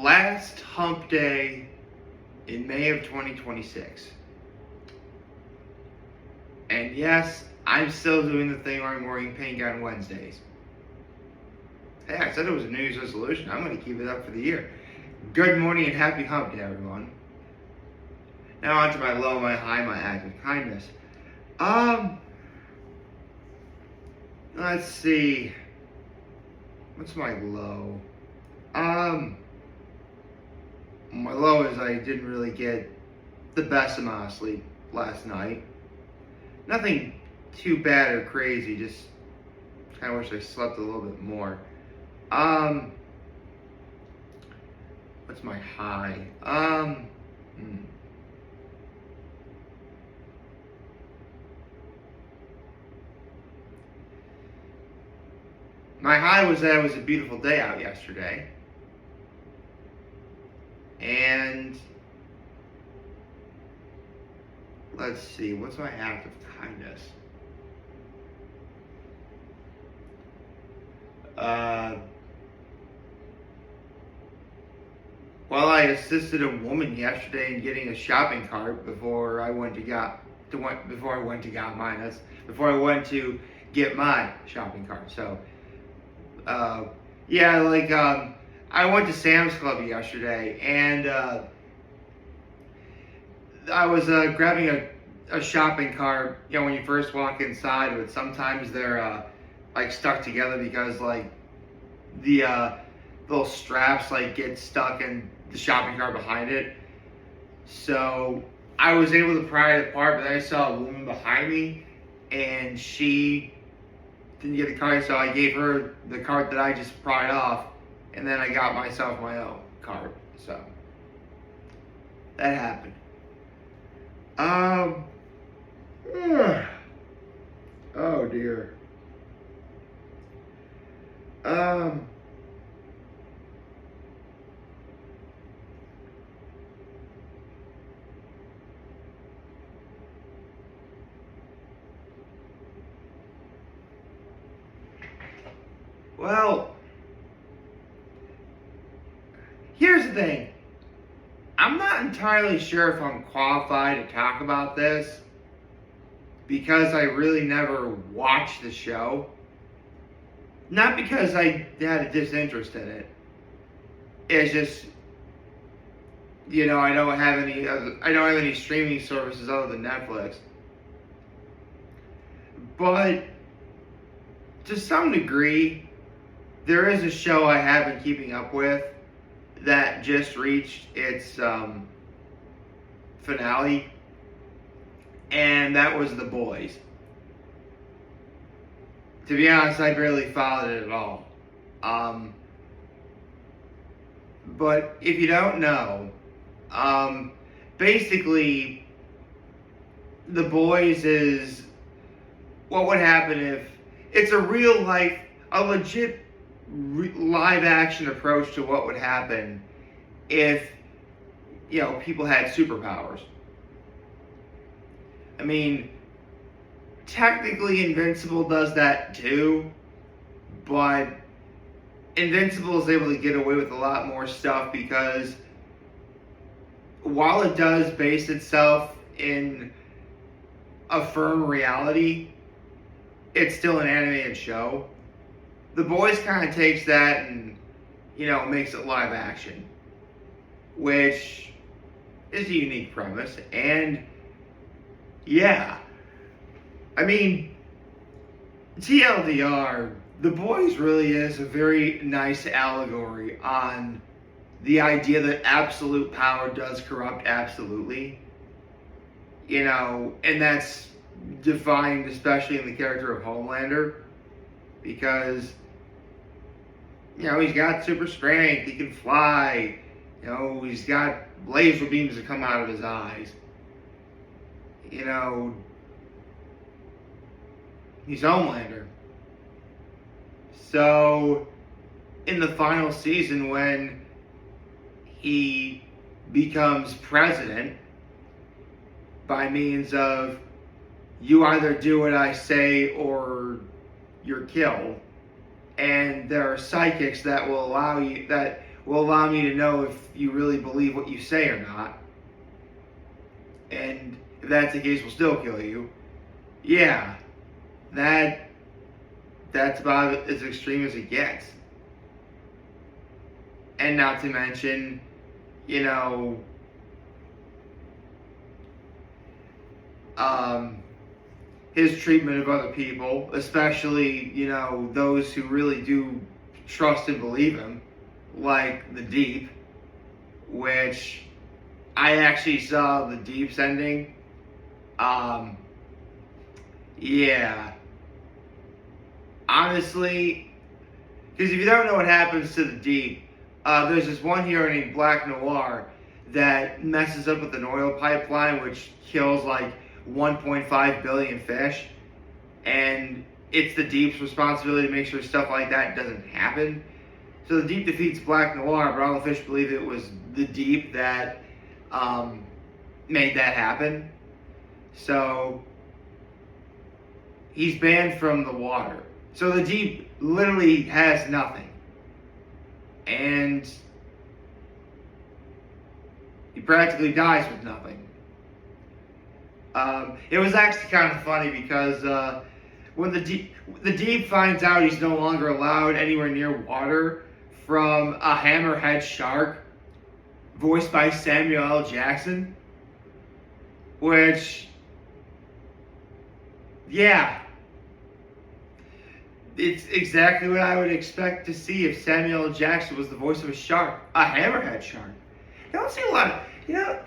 last hump day in May of 2026. And yes, I'm still doing the thing where I'm wearing pink on Wednesdays. Hey, I said it was a New Year's resolution. I'm going to keep it up for the year. Good morning and happy hump day, everyone. Now on to my low, my high, my act of kindness. Let's see. What's my low? My low is I didn't really get the best amount of sleep last night. Nothing too bad or crazy, just kind of wish I slept a little bit more. What's my high? My high was that it was a beautiful day out yesterday. And let's see, what's my act of kindness? Well, I assisted a woman yesterday in getting a shopping cart before I went to get my shopping cart. So, I went to Sam's Club yesterday, and I was grabbing a shopping cart. You know, when you first walk inside, but sometimes they're stuck together because the little straps get stuck in the shopping cart behind it. So I was able to pry it apart, but then I saw a woman behind me, and she didn't get the cart, so I gave her the cart that I just pried off, and then I got myself my own cart. So that happened. Oh dear. Well, here's the thing. I'm not entirely sure if I'm qualified to talk about this because I really never watched the show. Not because I had a disinterest in it. It's just, I don't have any streaming services other than Netflix. But to some degree, there is a show I have been keeping up with that just reached its finale, and that was The Boys. To be honest, I barely followed it at all. But if you don't know, basically, The Boys is what would happen if it's a legit live action approach to what would happen if people had superpowers. I mean, technically Invincible does that too, but Invincible is able to get away with a lot more stuff because while it does base itself in a firm reality, it's still an animated show. The Boys kind of takes that and, makes it live action, which is a unique premise. And yeah, I mean, TLDR, The Boys really is a very nice allegory on the idea that absolute power does corrupt absolutely. And that's defined especially in the character of Homelander, because he's got super strength, he can fly, he's got laser beams that come out of his eyes. He's Homelander. So, in the final season when he becomes president by means of you either do what I say or you're killed, and there are psychics that will allow you, that will allow me to know if you really believe what you say or not. And if that's the case, we'll still kill you. Yeah, that's about as extreme as it gets. And not to mention, you know, his treatment of other people, especially, you know, those who really do trust and believe him, like the Deep, which I actually saw the Deep's ending. Yeah. Honestly, because if you don't know what happens to the Deep, there's this one hero named Black Noir that messes up with an oil pipeline, which kills like 1.5 billion fish, and it's the Deep's responsibility to make sure stuff like that doesn't happen. So the Deep defeats Black Noir, but all the fish believe it was the Deep that made that happen. So he's banned from the water. So the Deep literally has nothing. And he practically dies with nothing. It was actually kind of funny because when the Deep finds out he's no longer allowed anywhere near water from a hammerhead shark, voiced by Samuel L. Jackson, which, yeah, it's exactly what I would expect to see if Samuel L. Jackson was the voice of a shark, a hammerhead shark. You don't see a lot of, you know,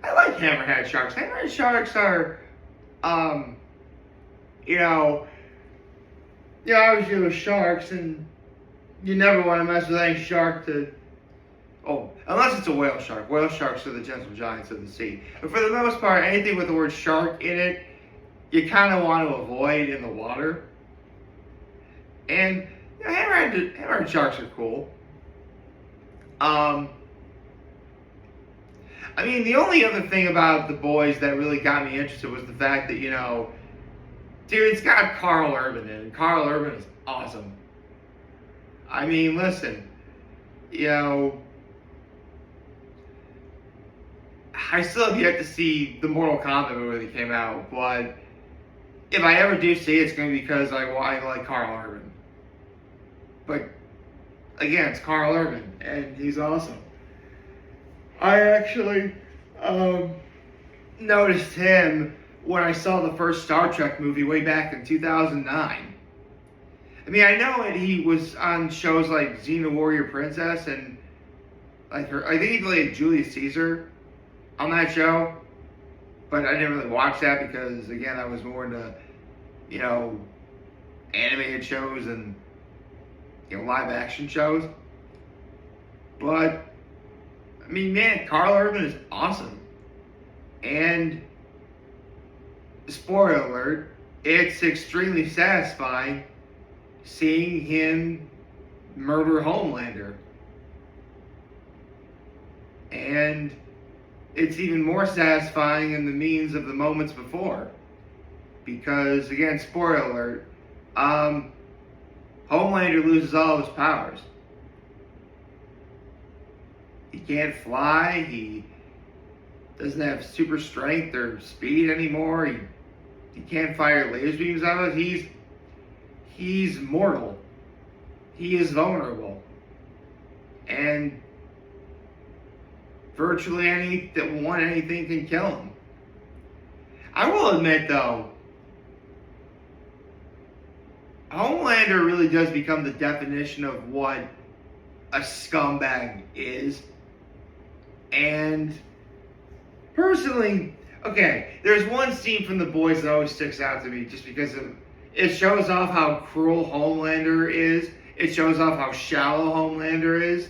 I like hammerhead sharks. Hammerhead sharks are, obviously with sharks, and you never want to mess with any shark unless it's a whale shark. Whale sharks are the gentle giants of the sea. But for the most part, anything with the word shark in it, you kind of want to avoid in the water. And hammerhead sharks are cool. I mean, the only other thing about The Boys that really got me interested was the fact that, dude, it's got Carl Urban in it, and Carl Urban is awesome. I mean, listen, I still have yet to see the Mortal Kombat movie that came out, but if I ever do see it, it's going to be because I like Carl Urban. But, again, it's Carl Urban, and he's awesome. I actually noticed him when I saw the first Star Trek movie way back in 2009. I mean, I know that he was on shows like Xena Warrior Princess and I think he played Julius Caesar on that show, but I didn't really watch that because, again, I was more into, animated shows and, live action shows. But, I mean, man, Carl Urban is awesome. And, spoiler alert, it's extremely satisfying seeing him murder Homelander. And it's even more satisfying in the means of the moments before. Because, again, spoiler alert, Homelander loses all of his powers. He can't fly, he doesn't have super strength or speed anymore, he can't fire laser beams out of it, he's mortal. He is vulnerable. And virtually anything can kill him. I will admit, though, Homelander really does become the definition of what a scumbag is. And personally, okay, there's one scene from The Boys that always sticks out to me just because it shows off how cruel Homelander is. It shows off how shallow Homelander is.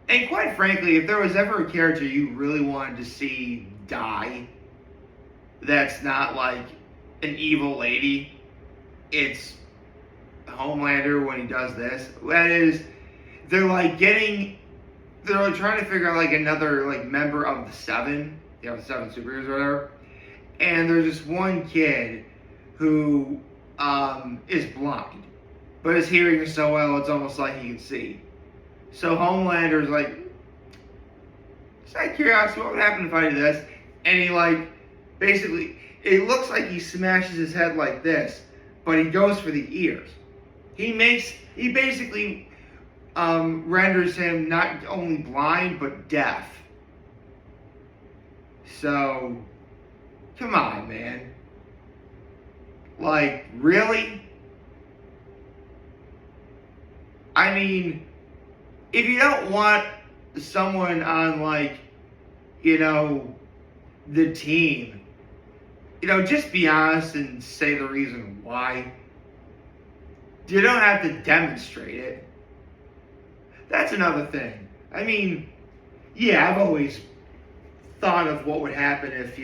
And quite frankly, if there was ever a character you really wanted to see die that's not like an evil lady, it's Homelander when he does this. That is, they're trying to figure out like another like member of the Seven, the Seven Superheroes or whatever. And there's this one kid who is blind. but his hearing is so well, it's almost like he can see. So Homelander's like, just out of curiosity, what would happen if I did this? And he like, basically, it looks like he smashes his head like this, but he goes for the ears. He basically renders him not only blind, but deaf. So, come on, man. Like, really? I mean, if you don't want someone on, like, the team, just be honest and say the reason why. You don't have to demonstrate it. That's another thing. I mean, yeah, I've always thought of what would happen if,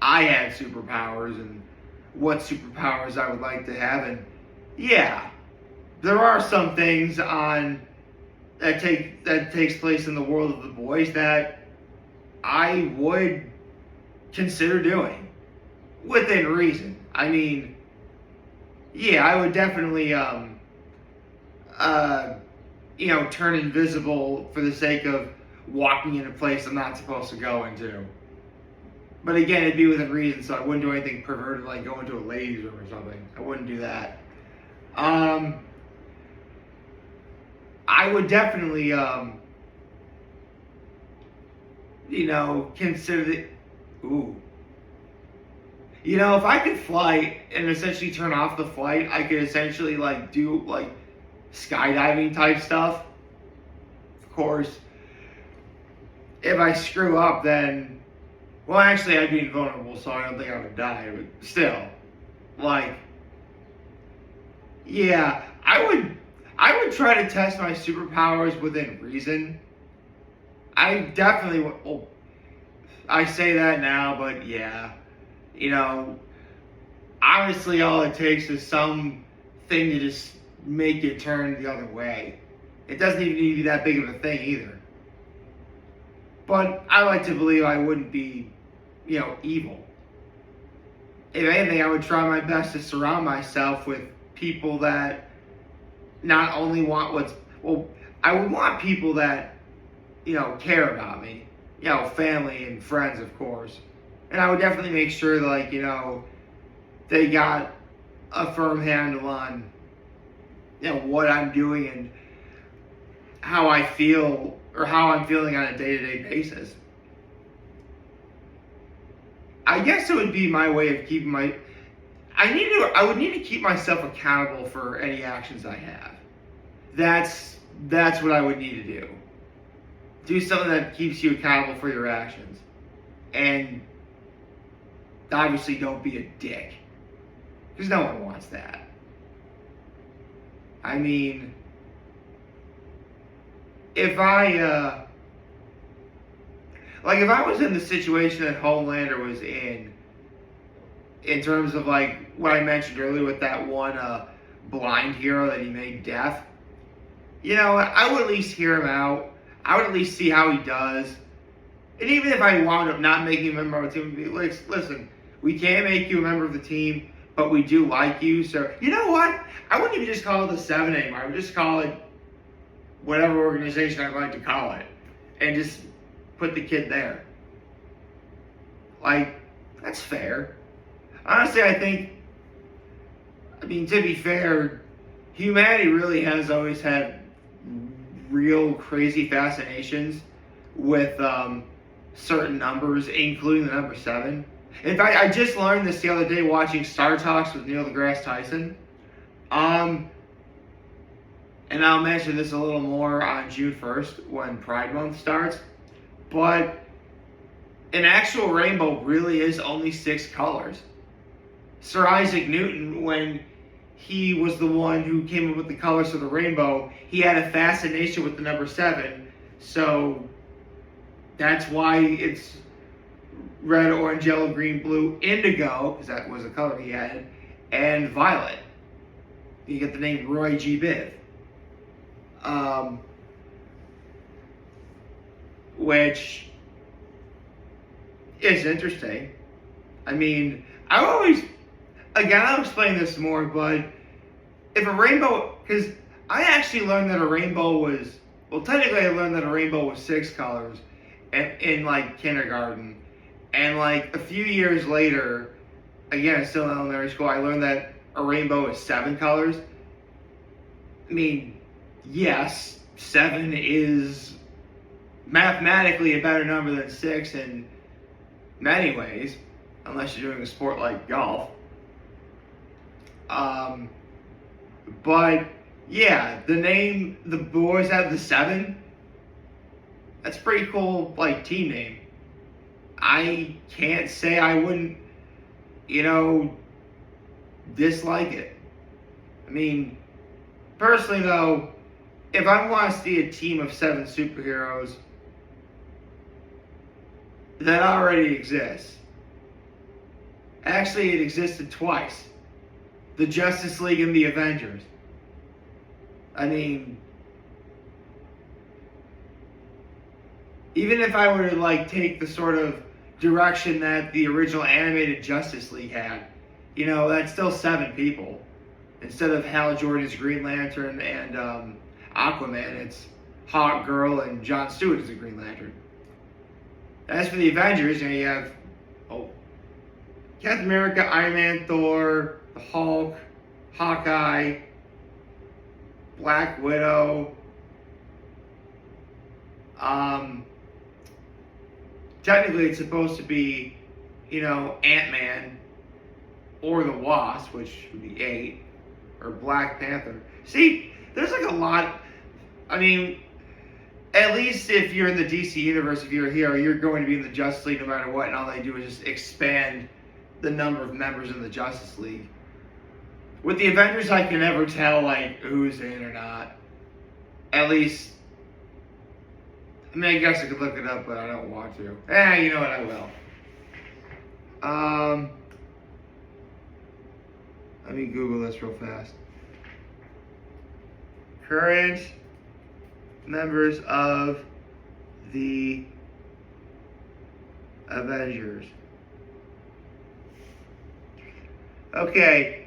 I had superpowers and what superpowers I would like to have. And yeah, there are some things that takes place in the world of the boys that I would consider doing within reason. I mean, yeah, I would definitely turn invisible for the sake of walking in a place I'm not supposed to go into. But again, it'd be within reason, so I wouldn't do anything perverted like go into a ladies' room or something. I wouldn't do that. I would definitely, consider the, ooh. If I could fly and essentially turn off the flight, I could essentially do skydiving type stuff. Of course, if I screw up, then, well, actually, I'd be invulnerable, so I don't think I would die. But still, yeah, I would try to test my superpowers within reason. I definitely would. Well, I say that now, but yeah. Honestly, all it takes is something to just make you turn the other way. It doesn't even need to be that big of a thing either. But I like to believe I wouldn't be, evil. If anything, I would try my best to surround myself with people that not only want I would want people that, care about me. Family and friends, of course. And I would definitely make sure that, they got a firm handle on, what I'm doing and how I feel or how I'm feeling on a day-to-day basis. I guess it would be my way of keeping I would need to keep myself accountable for any actions I have. That's what I would need to do. Do something that keeps you accountable for your actions. And obviously don't be a dick. Because no one wants that. I mean, if I was in the situation that Homelander was in terms of what I mentioned earlier with that one blind hero that he made deaf, I would at least hear him out. I would at least see how he does. And even if I wound up not making him a member of the team, I'd be like, listen, we can't make you a member of the team, but we do like you. So, you know what? I wouldn't even just call it the 7 anymore. I would just call it whatever organization I'd like to call it. And just put the kid there. That's fair. Honestly, to be fair, humanity really has always had real crazy fascinations with certain numbers, including the number 7. In fact, I just learned this the other day watching Star Talks with Neil deGrasse Tyson. And I'll mention this a little more on June 1st when Pride Month starts. But an actual rainbow really is only 6 colors. Sir Isaac Newton, when he was the one who came up with the colors of the rainbow, he had a fascination with the number 7. So that's why it's red, orange, yellow, green, blue, indigo, because that was the color he had, and violet. You get the name Roy G. Biv. Which is interesting. I mean, I'll explain this more, but if a rainbow, because I actually learned that a rainbow was, well, technically I learned that a rainbow was 6 colors in like kindergarten. And like a few years later, again, still in elementary school, I learned that a rainbow is 7 colors. I mean, yes, 7 is mathematically a better number than 6 in many ways, unless you're doing a sport like golf. But yeah, the name the boys have the 7. That's a pretty cool, like, team name. I can't say I wouldn't, dislike it. I mean, personally though, if I want to see a team of 7 superheroes, that already exists. Actually, it existed twice. The Justice League and the Avengers. I mean, even if I were to like take the sort of direction that the original animated Justice League had, that's still 7 people. Instead of Hal Jordan's Green Lantern and Aquaman, it's Hawk Girl and Jon Stewart as the Green Lantern. As for the Avengers, you have Captain America, Iron Man, Thor, the Hulk, Hawkeye, Black Widow. Technically, it's supposed to be, Ant-Man or the Wasp, which would be 8, or Black Panther. See, there's like a lot. I mean, at least if you're in the DC universe, if you're a hero, you're going to be in the Justice League no matter what, and all they do is just expand the number of members in the Justice League. With the Avengers, I can never tell like who's in or not. At least, I mean, I guess I could look it up, but I don't want to. You know what? I will. Let me Google this real fast. Current members of the Avengers. Okay.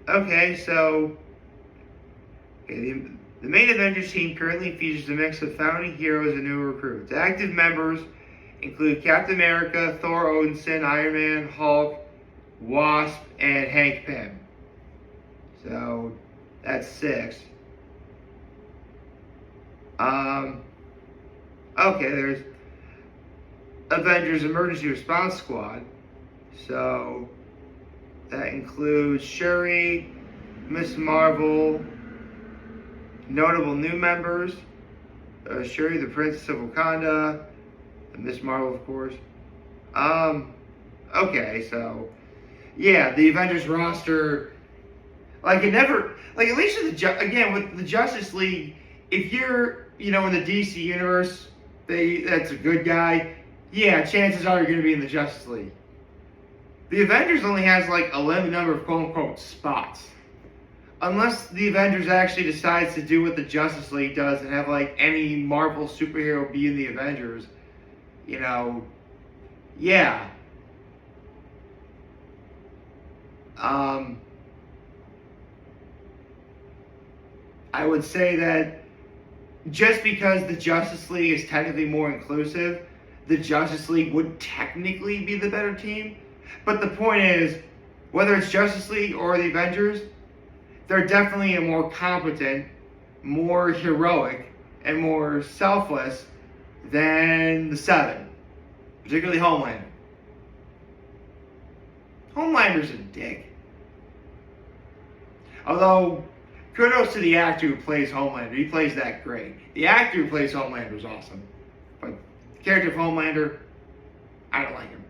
Okay, so the main Avengers team currently features a mix of founding heroes and new recruits. Active members include Captain America, Thor Odinson, Iron Man, Hulk, Wasp, and Hank Pym. So that's 6. Okay, there's Avengers Emergency Response Squad. So that includes Shuri, Miss Marvel, notable new members, Shuri, the Princess of Wakanda, and Miss Marvel, of course. Okay, so yeah, the Avengers roster, like it never, like at least with with the Justice League, if you're, in the DC universe, that's a good guy. Yeah, chances are you're going to be in the Justice League. The Avengers only has like a limited number of quote-unquote spots. Unless the Avengers actually decides to do what the Justice League does and have like any Marvel superhero be in the Avengers, yeah. I would say that just because the Justice League is technically more inclusive, the Justice League would technically be the better team. But the point is, whether it's Justice League or the Avengers, they're definitely a more competent, more heroic, and more selfless than the 7. Particularly Homelander. Homelander's a dick. Although, kudos to the actor who plays Homelander. He plays that great. The actor who plays Homelander is awesome. But the character of Homelander, I don't like him.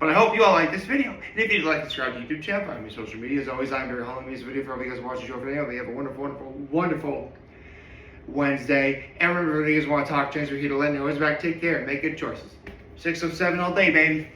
But I hope you all like this video. And if you'd like to subscribe to the YouTube channel, find me on social media. As always, I'm very humble in this video. For all of you guys watching the show today, I hope you have a wonderful, wonderful, wonderful Wednesday. And remember, if you guys want to talk, chance, we're here to let you know. Always back. Take care and make good choices. 607 all day, baby.